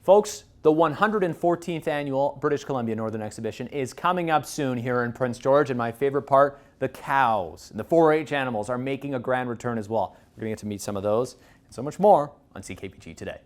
Folks, the 114th annual British Columbia Northern Exhibition is coming up soon here in Prince George, and my favorite part, the cows and the 4-H animals are making a grand return as well. We're going to get to meet some of those and so much more on CKPG Today.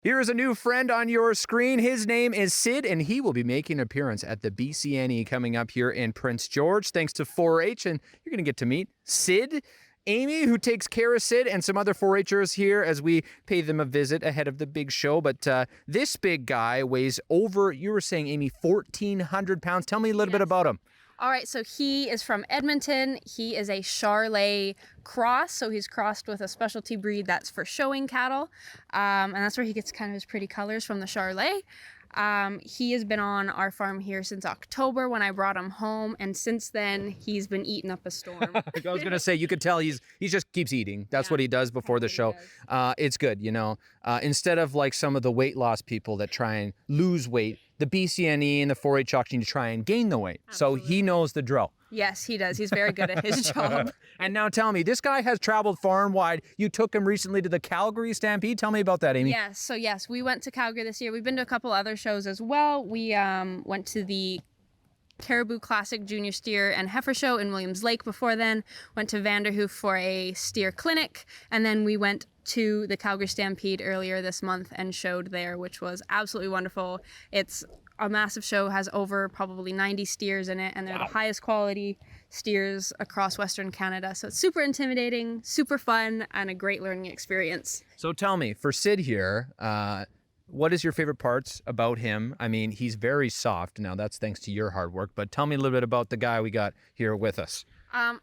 Here is a new friend on your screen. His name is Sid, and he will be making an appearance at the BCNE coming up here in Prince George, thanks to 4-H, and you're going to get to meet Sid, Amy, who takes care of Sid, and some other 4-Hers here as we pay them a visit ahead of the big show. But this big guy weighs over, you were saying, Amy, 1,400 pounds. Tell me a little bit about him. All right, so he is from Edmonton. He is a Charolais cross, so he's crossed with a specialty breed that's for showing cattle, and that's where he gets kind of his pretty colors from the Charolais. He has been on our farm here since October when I brought him home, and since then he's been eating up a storm. I was gonna say, you could tell he just keeps eating. That's what he does before the show. It's good, you know. Instead of like some of the weight loss people that try and lose weight, the BCNE and the 4-H auction to try and gain the weight. Absolutely. So he knows the drill. Yes, he does. He's very good at his job. And now tell me, this guy has traveled far and wide. You took him recently to the Calgary Stampede. Tell me about that, Amy. Yes, we went to Calgary this year. We've been to a couple other shows as well. We went to the Caribou Classic Junior Steer and Heifer Show in Williams Lake before then. Went to Vanderhoof for a steer clinic. And then we went to the Calgary Stampede earlier this month and showed there, which was absolutely wonderful. It's a massive show, has over probably 90 steers in it, and they're the highest quality steers across Western Canada. So it's super intimidating, super fun, and a great learning experience. So tell me, for Sid here, what is your favorite parts about him? I mean, he's very soft. Now, that's thanks to your hard work, but tell me a little bit about the guy we got here with us.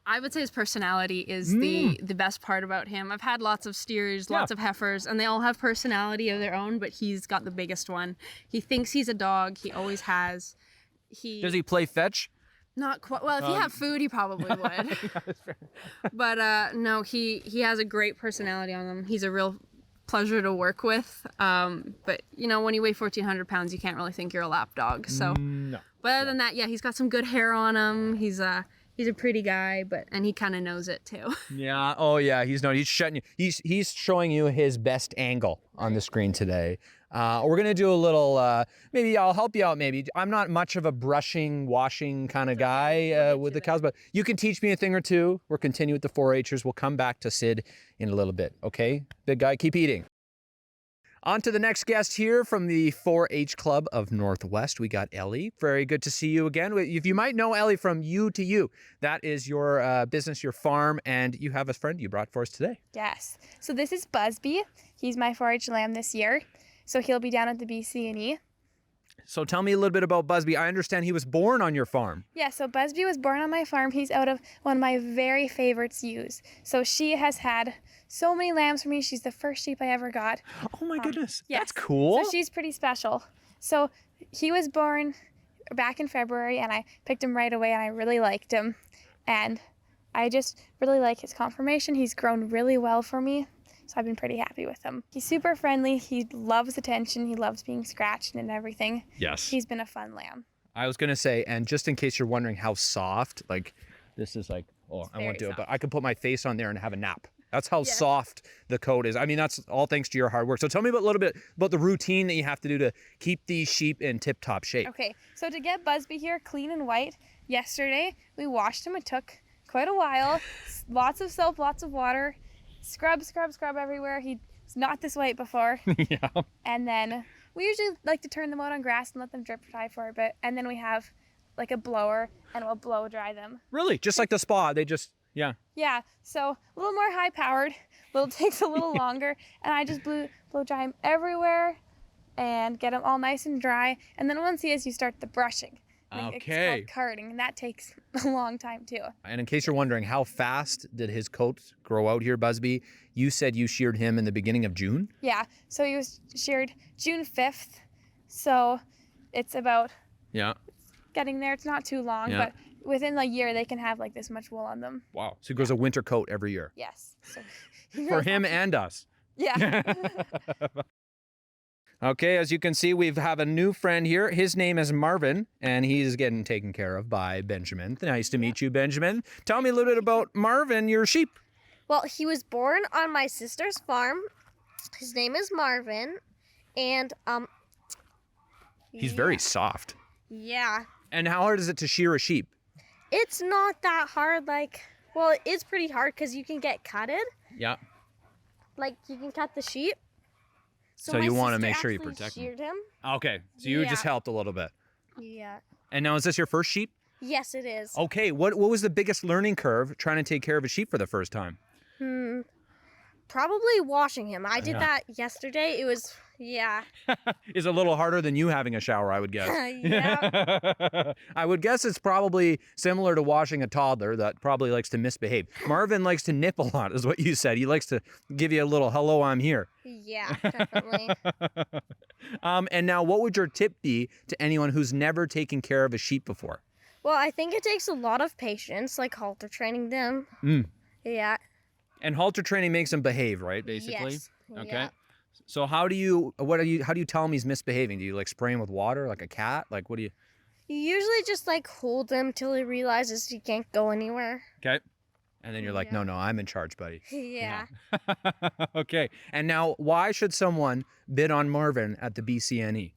I would say his personality is the best part about him. I've had lots of steers, lots of heifers, and they all have personality of their own, but he's got the biggest one. He thinks he's a dog. He always has. Does he play fetch? Not quite. Well, if he had food, he probably would. But no, he has a great personality on him. He's a real pleasure to work with. But you know, when you weigh 1,400 pounds, you can't really think you're a lap dog. So, no. But other than that, yeah, he's got some good hair on him. He's a pretty guy, and he kind of knows it too. Yeah. Oh yeah. He's shutting you. He's showing you his best angle on the screen today. We're gonna do a little. Maybe I'll help you out. Maybe I'm not much of a brushing, washing kind of guy with the cows, but you can teach me a thing or two. We'll continue with the 4-Hers. We'll come back to Sid in a little bit. Okay, big guy, keep eating. On to the next guest here from the 4-H Club of Northwest. We got Ellie. Very good to see you again. If you might know Ellie from You to You, that is your business, your farm, and you have a friend you brought for us today. Yes. So this is Busby. He's my 4-H lamb this year. So he'll be down at the BCNE. So tell me a little bit about Busby. I understand he was born on your farm. Yeah, so Busby was born on my farm. He's out of one of my very favorites, ewes. So she has had so many lambs for me. She's the first sheep I ever got. Oh my goodness. Yes. That's cool. So she's pretty special. So he was born back in February, and I picked him right away, and I really liked him. And I just really like his conformation. He's grown really well for me. So I've been pretty happy with him. He's super friendly. He loves attention. He loves being scratched and everything. Yes. He's been a fun lamb. I was going to say, and just in case you're wondering how soft, like this is like, I won't do it, but I can put my face on there and have a nap. That's how soft the coat is. I mean, that's all thanks to your hard work. So tell me a little bit about the routine that you have to do to keep these sheep in tip-top shape. Okay, so to get Busby here clean and white, yesterday we washed him. It took quite a while. Lots of soap, lots of water. Scrub everywhere. He's not this white before. Yeah. And then we usually like to turn them out on grass and let them drip dry for a bit. And then we have like a blower and we'll blow dry them. Really? Just like the spa, they just, yeah. Yeah, so a little more high powered, takes a little longer. And I just blow dry him everywhere and get them all nice and dry. And then once he is, you start the brushing. Okay. It's called carding, and that takes a long time too. And in case you're wondering, how fast did his coat grow out here, Busby? You said you sheared him in the beginning of June? Yeah, so he was sheared June 5th. So it's about Yeah. getting there. It's not too long, Yeah. but within a year they can have like this much wool on them. Wow. So he grows a winter coat every year. Yes. So For him and us. Yeah. Okay, as you can see, we have a new friend here. His name is Marvin, and he's getting taken care of by Benjamin. Nice to meet you, Benjamin. Tell me a little bit about Marvin, your sheep. Well, he was born on my sister's farm. His name is Marvin, and He's very soft. yeah. And how hard is it to shear a sheep? It's not that hard. Well, it is pretty hard because you can get cutted. Yeah. Like you can cut the sheep. So my you wanna sister make sure you actually protect 'em. sheared him. Okay, so you just Yeah. helped a little bit. Yeah. And now, is this your first sheep? Yes, it is. Okay, what was the biggest learning curve trying to take care of a sheep for the first time? Probably washing him. I did Yeah. that yesterday. It was Is a little harder than you having a shower, I would guess. Yeah. I would guess it's probably similar to washing a toddler that probably likes to misbehave. Marvin likes to nip a lot, is what you said. He likes to give you a little hello, I'm here. Yeah, definitely. And now, what would your tip be to anyone who's never taken care of a sheep before? Well, I think it takes a lot of patience, like halter training them. Yeah. And halter training makes him behave, right? Basically. Yes. Okay. Yeah. So how do you tell him he's misbehaving? Do you like spray him with water like a cat? Like what do you? You usually just like hold him till he realizes he can't go anywhere. Okay. And then you're like, Yeah. no, I'm in charge, buddy. Yeah. Okay. And now, why should someone bid on Marvin at the BCNE?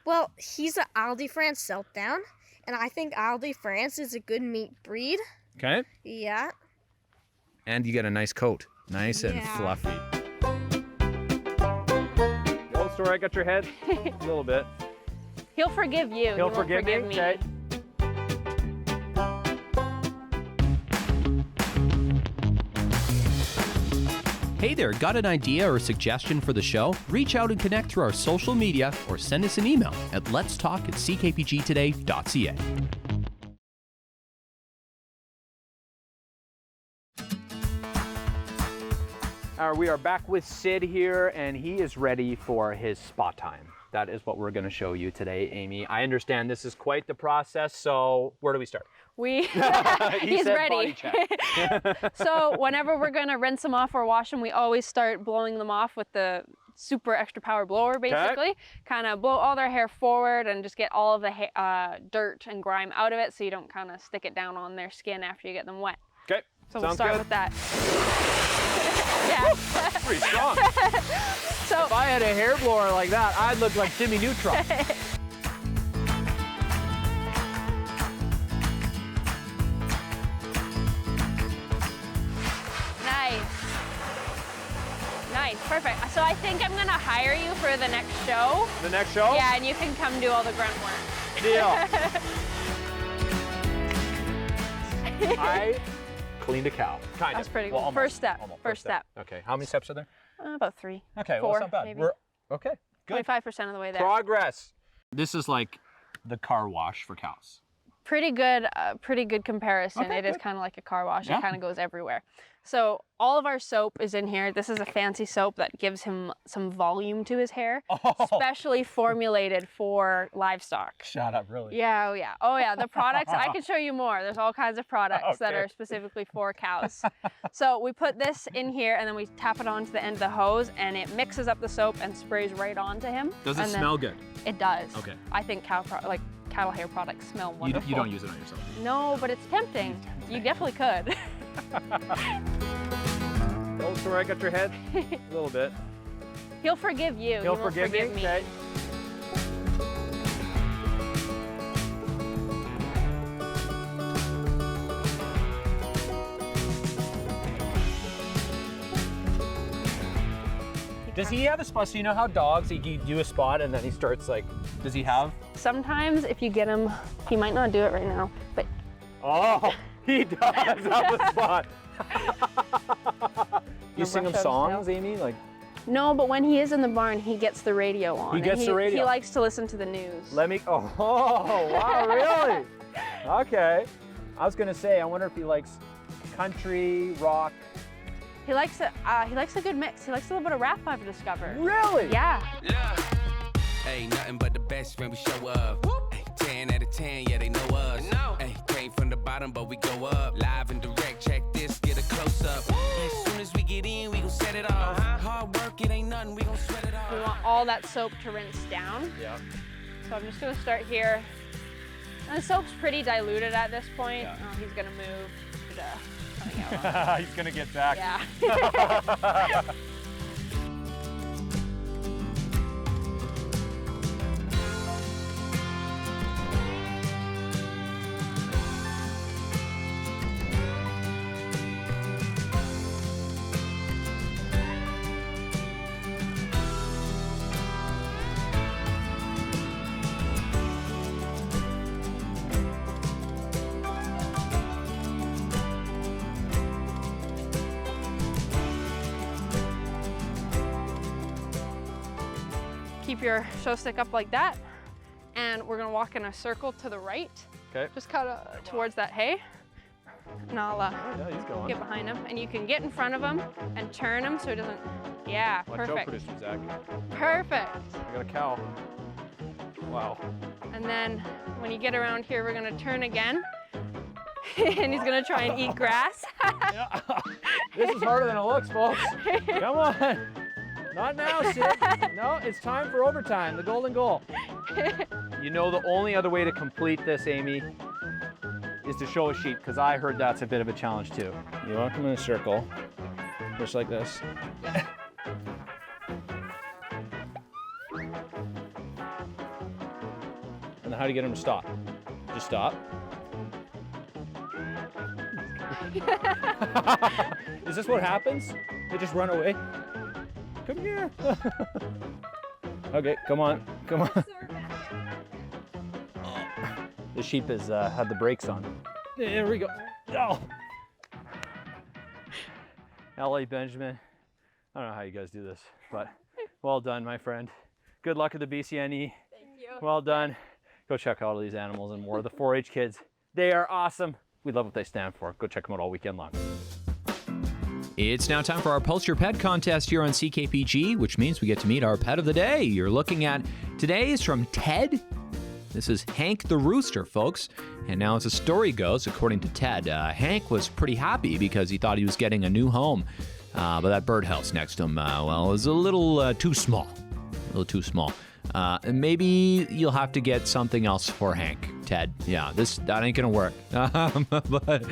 Well, he's an Aldi France Southdown, and I think Aldi France is a good meat breed. Okay. Yeah. And you get a nice coat, nice and Yeah. fluffy. The old story, I got your head a little bit. He'll forgive you. He'll He won't forgive me. Okay. Hey there, got an idea or suggestion for the show? Reach out and connect through our social media or send us an email at letstalk@ckpgtoday.ca. We are back with Sid here, and he is ready for his spa time. That is what we're going to show you today, Amy. I understand this is quite the process, so where do we start? He's said ready. body check. So whenever we're gonna rinse them off or wash them, we always start blowing them off with the super extra power blower, basically. Kind of blow all their hair forward and just get all of the dirt and grime out of it, so you don't kind of stick it down on their skin after you get them wet. Okay. So we'll Sounds start good. with that. Yeah. Pretty strong. So If I had a hair blower like that, I'd look like Timmy Neutron. Nice, perfect. So I think I'm gonna hire you for the next show. The next show? Yeah, and you can come do all the grunt work. Deal. I cleaned a cow. Kind That's of. pretty Well, cool. almost. First step. Almost. First step. Okay. How many steps are there? About 3. Okay. 4, well, that's not bad. maybe. We're okay. Good. 25% of the way there. Progress. This is like the car wash for cows. Pretty good comparison. Okay, It is good. kind of like a car wash. Yeah. It kind of goes everywhere. So all of our soap is in here. This is a fancy soap that gives him some volume to his hair, specially formulated for livestock. Shut up, really? Yeah, oh yeah. The products, I can show you more. There's all kinds of products that Okay. are specifically for cows. So we put this in here and then we tap it onto the end of the hose and it mixes up the soap and sprays right onto him. Does it And then- smell good? It does. Okay. I think cattle hair products smell You wonderful. don't use it on yourself. No, but it's tempting. You definitely could. Oh, sorry, I got your head a little bit. He'll forgive you. He'll He won't forgive me. Okay. Does he have a spot? So you know how dogs, you do a spot and then he starts like, does he have? Sometimes if you get him, he might not do it right now, but Oh, he does have a spot. You sing him brush out his songs, tail. Amy? Like, no, but when he is in the barn, he gets the radio on. He and gets the radio. He likes to listen to the news. let me, oh, wow, really? Okay. I was gonna say, I wonder if he likes country, rock. He likes a good mix. He likes a little bit of rap, I've discovered. Really? Yeah. Hey, Ain't nothing but the best friend we show up. Ay, 10 out of 10, yeah, they know us. Ay, came from the bottom, but we go up. Live and direct, check this, get a close up. As soon as we get in, we gon' set it off. Hard work, it ain't nothing, we gon' sweat it off. We want all that soap to rinse down. Yeah. So I'm just gonna start here. And the soap's pretty diluted at this point. Yeah. Oh, he's gonna move. Coming out. He's gonna get back. Yeah. Keep your show stick up like that, and we're gonna walk in a circle to the right. Okay. Just kind of towards that hay, and I'll Yeah, he's going. get behind him, and you can get in front of him and turn him so he doesn't. Yeah, Watch out, perfect. producer Zach. Perfect. I got a cow. Wow. And then when you get around here, we're gonna turn again, and he's gonna try and eat grass. This is harder than it looks, folks. Come on. Not now, Sid. No, it's time for overtime, the golden goal. You know, the only other way to complete this, Amy, is to show a sheep, because I heard that's a bit of a challenge too. You walk them in a circle, just like this. And then how do you get them to stop? Just stop. Is this what happens? They just run away? Come here. Okay, come on, come on. The sheep has had the brakes on. There we go. Oh. L.A. Benjamin. I don't know how you guys do this, but well done, my friend. Good luck at the BCNE. Thank you. Well done. Go check out all these animals and more. The 4-H kids, they are awesome. We love what they stand for. Go check them out all weekend long. It's now time for our Post Your Pet contest here on CKPG, which means we get to meet our pet of the day. You're looking at today is from Ted. This is Hank the rooster, folks. And now as the story goes, according to Ted, Hank was pretty happy because he thought he was getting a new home. But that birdhouse next to him, well, was a little too small. A little too small. And maybe you'll have to get something else for Hank, Ted. Yeah, that ain't gonna work. But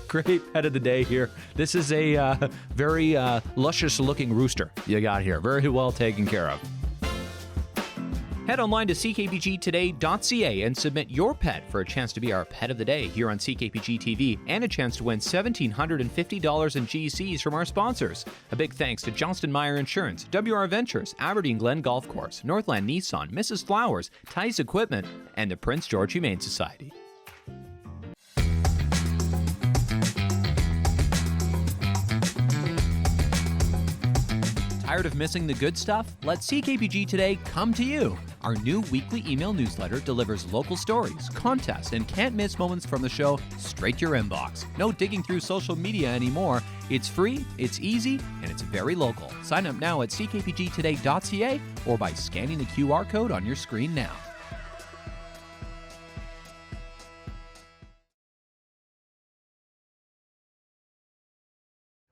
great pet of the day here. This is a very luscious looking rooster you got here. Very well taken care of. Head online to ckpgtoday.ca and submit your pet for a chance to be our pet of the day here on CKPG TV and a chance to win $1,750 in GCs from our sponsors. A big thanks to Johnston Meyer Insurance, WR Ventures, Aberdeen Glen Golf Course, Northland Nissan, Mrs. Flowers, Tice Equipment, and the Prince George Humane Society. Tired of missing the good stuff? Let CKPG Today come to you. Our new weekly email newsletter delivers local stories, contests, and can't-miss moments from the show straight to your inbox. No digging through social media anymore. It's free, it's easy, and it's very local. Sign up now at ckpgtoday.ca or by scanning the QR code on your screen now.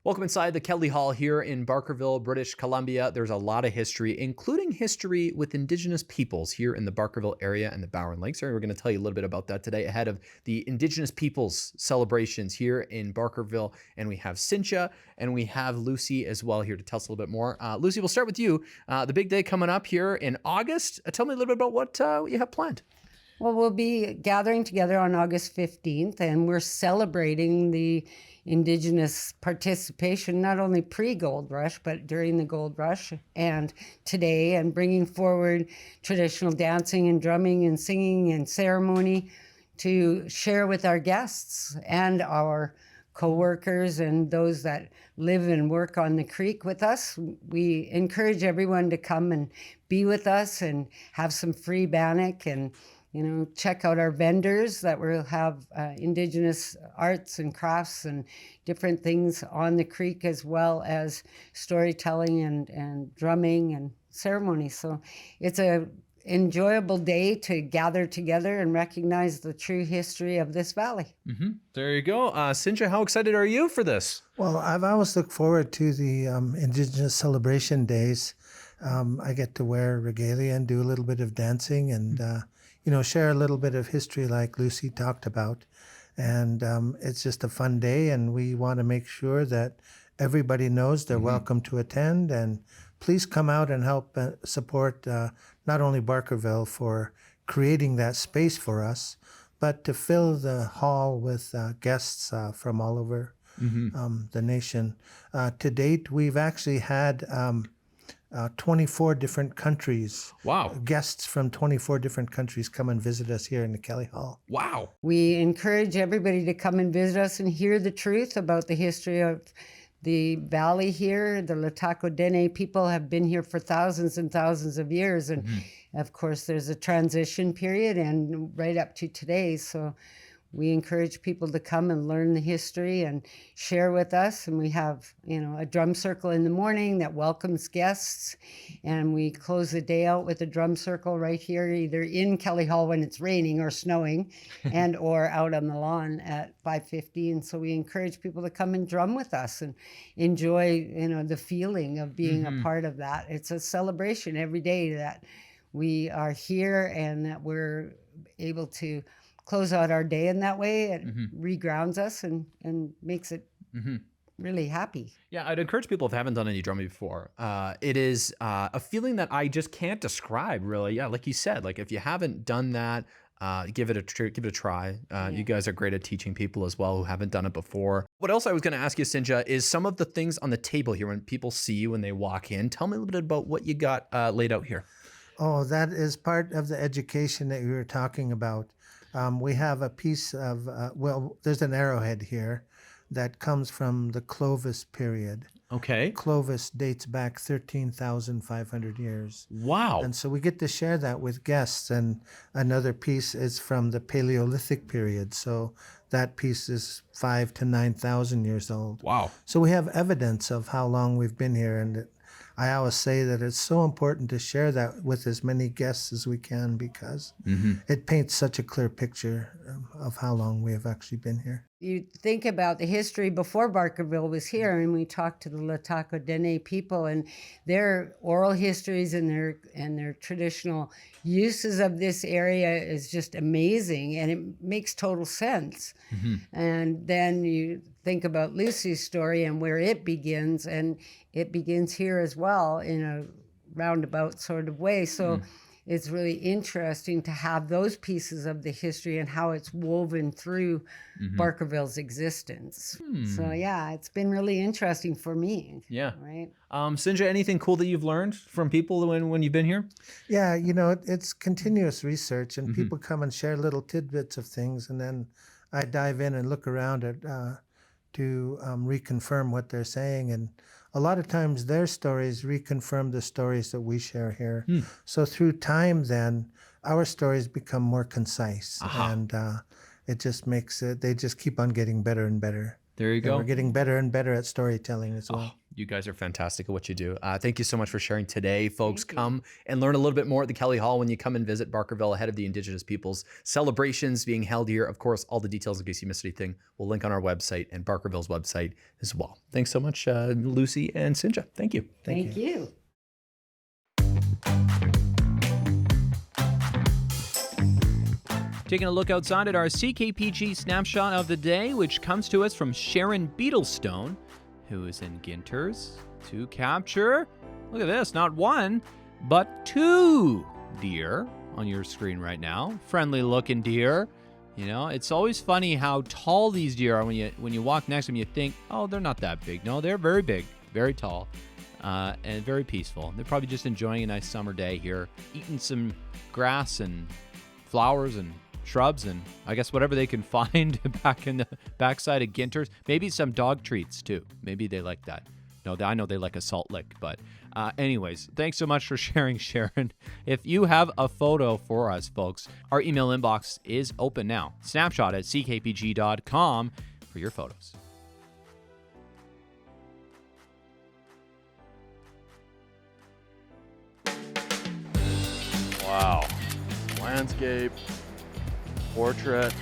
Welcome inside the Kelly Hall here in Barkerville, British Columbia. There's a lot of history, including history with Indigenous peoples here in the Barkerville area and the Bowen Lakes area. We're going to tell you a little bit about that today ahead of the Indigenous peoples celebrations here in Barkerville. And we have Cynthia and we have Lucy as well here to tell us a little bit more. Lucy, we'll start with you. The big day coming up here in August. Tell me a little bit about what you have planned. Well, we'll be gathering together on August 15th, and we're celebrating the Indigenous participation, not only pre-Gold Rush, but during the Gold Rush and today, and bringing forward traditional dancing and drumming and singing and ceremony to share with our guests and our co-workers and those that live and work on the creek with us. We encourage everyone to come and be with us and have some free bannock and check out our vendors that will have Indigenous arts and crafts and different things on the creek, as well as storytelling and drumming and ceremony. So it's a enjoyable day to gather together and recognize the true history of this valley. There you go. Sinja, how excited are you for this? Well, I've always looked forward to the Indigenous celebration days. I get to wear regalia and do a little bit of dancing and, share a little bit of history like Lucy talked about. And it's just a fun day, and we want to make sure that everybody knows they're welcome to attend. And please come out and help support not only Barkerville for creating that space for us, but to fill the hall with guests from all over the nation. To date, we've actually had 24 different countries. Wow. Guests from 24 different countries come and visit us here in the Kelly Hall. Wow. We encourage everybody to come and visit us and hear the truth about the history of the valley here. The Latako Dene people have been here for thousands and thousands of years. And of course, there's a transition period and right up to today. So we encourage people to come and learn the history and share with us. And we have, a drum circle in the morning that welcomes guests. And we close the day out with a drum circle right here, either in Kelly Hall when it's raining or snowing, and or out on the lawn at 5:50. So we encourage people to come and drum with us and enjoy, the feeling of being a part of that. It's a celebration every day that we are here and that we're able to close out our day in that way. It regrounds us and makes it really happy. Yeah, I'd encourage people if they haven't done any drumming before. It is a feeling that I just can't describe, really. Yeah, like you said, like if you haven't done that, give it a try. You guys are great at teaching people as well who haven't done it before. What else I was going to ask you, Sinja, is some of the things on the table here when people see you when they walk in. Tell me a little bit about what you got laid out here. Oh, that is part of the education that you were talking about. We have a piece of, there's an arrowhead here that comes from the Clovis period. Okay. Clovis dates back 13,500 years. Wow. And so we get to share that with guests. And another piece is from the Paleolithic period. So that piece is 5,000 to 9,000 years old. Wow. So we have evidence of how long we've been here. And I always say that it's so important to share that with as many guests as we can because it paints such a clear picture of how long we have actually been here. You think about the history before Barkerville was here, and we talked to the Latako Dene people and their oral histories and their traditional uses of this area is just amazing, and it makes total sense. And then you think about Lucy's story and where it begins, and it begins here as well in a roundabout sort of way. So it's really interesting to have those pieces of the history and how it's woven through Barkerville's existence. So yeah, it's been really interesting for me. Yeah. Right. Sinja, anything cool that you've learned from people when you've been here? Yeah, it's continuous research, and people come and share little tidbits of things, and then I dive in and look around it to reconfirm what they're saying. And a lot of times their stories reconfirm the stories that we share here. So through time then, our stories become more concise. And it just makes it, they just keep on getting better and better. There you go. We're getting better and better at storytelling as well. You guys are fantastic at what you do. Thank you so much for sharing today. Folks, come and learn a little bit more at the Kelly Hall when you come and visit Barkerville ahead of the Indigenous peoples celebrations being held here. Of course, all the details in case you missed anything, we'll link on our website and Barkerville's website as well. Thanks so much, Lucy and Sinja. Thank you. Thank you. Taking a look outside at our CKPG snapshot of the day, which comes to us from Sharon Beetlestone, who is in Ginters to capture, look at this, not one, but two deer on your screen right now. Friendly looking deer. It's always funny how tall these deer are. When you walk next to them, you think, oh, they're not that big. No, they're very big, very tall, and very peaceful. They're probably just enjoying a nice summer day here, eating some grass and flowers and shrubs and I guess whatever they can find back in the backside of Ginters. Maybe some dog treats too. Maybe they like that. No, I know they like a salt lick. But anyways, thanks so much for sharing, Sharon. If you have a photo for us, folks, our email inbox is open now. snapshot@ckpg.com for your photos. Wow. Landscape, portrait.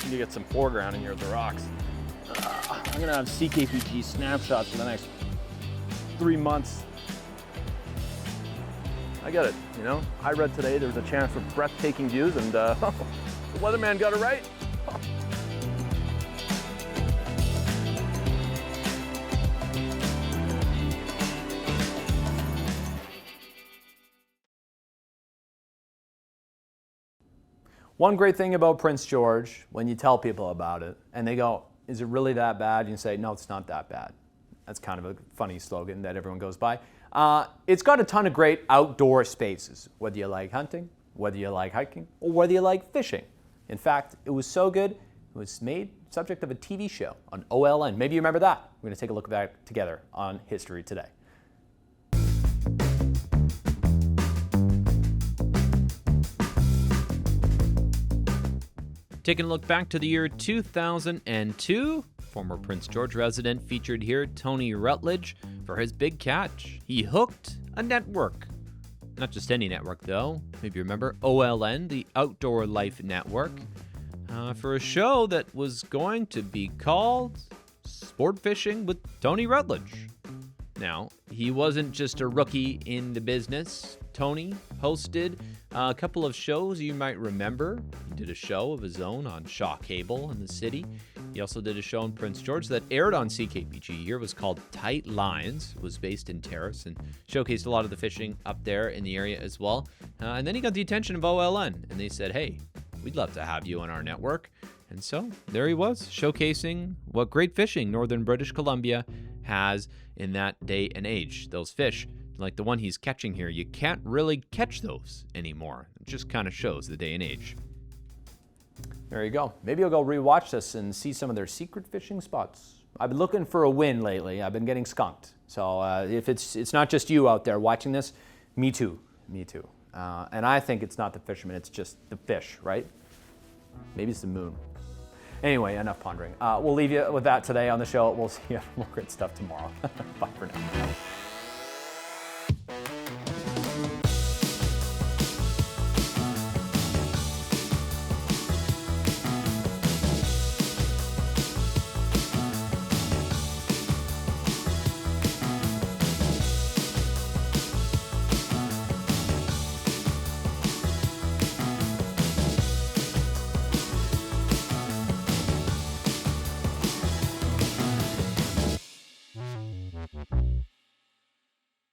Need to get some foreground in here with the rocks. I'm gonna have CKPG snapshots for the next 3 months. I get it, you know? I read today there's a chance for breathtaking views, and the weatherman got it right. One great thing about Prince George, when you tell people about it, and they go, is it really that bad? You say, no, it's not that bad. That's kind of a funny slogan that everyone goes by. It's got a ton of great outdoor spaces, whether you like hunting, whether you like hiking, or whether you like fishing. In fact, it was so good, it was made subject of a TV show on OLN. Maybe you remember that. We're going to take a look at that together on History Today. Taking a look back to the year 2002, former Prince George resident featured here Tony Rutledge for his big catch. He hooked a network. Not just any network, though. Maybe you remember OLN, the Outdoor Life Network, for a show that was going to be called Sport Fishing with Tony Rutledge. Now, he wasn't just a rookie in the business. Tony hosted a couple of shows you might remember. He did a show of his own on Shaw Cable in the city. He also did a show in Prince George that aired on CKPG here. It was called Tight Lines. It was based in Terrace and showcased a lot of the fishing up there in the area as well. And then he got the attention of OLN, and they said, hey, we'd love to have you on our network. And so there he was, showcasing what great fishing northern British Columbia has in that day and age. Those fish, like the one he's catching here, you can't really catch those anymore. It just kind of shows the day and age. There you go. Maybe I'll go rewatch this and see some of their secret fishing spots. I've been looking for a win lately. I've been getting skunked. So if it's not just you out there watching this, me too. And I think it's not the fishermen, it's just the fish, right? Maybe it's the moon. Anyway, enough pondering. We'll leave you with that today on the show. We'll see you more great stuff tomorrow. Bye for now.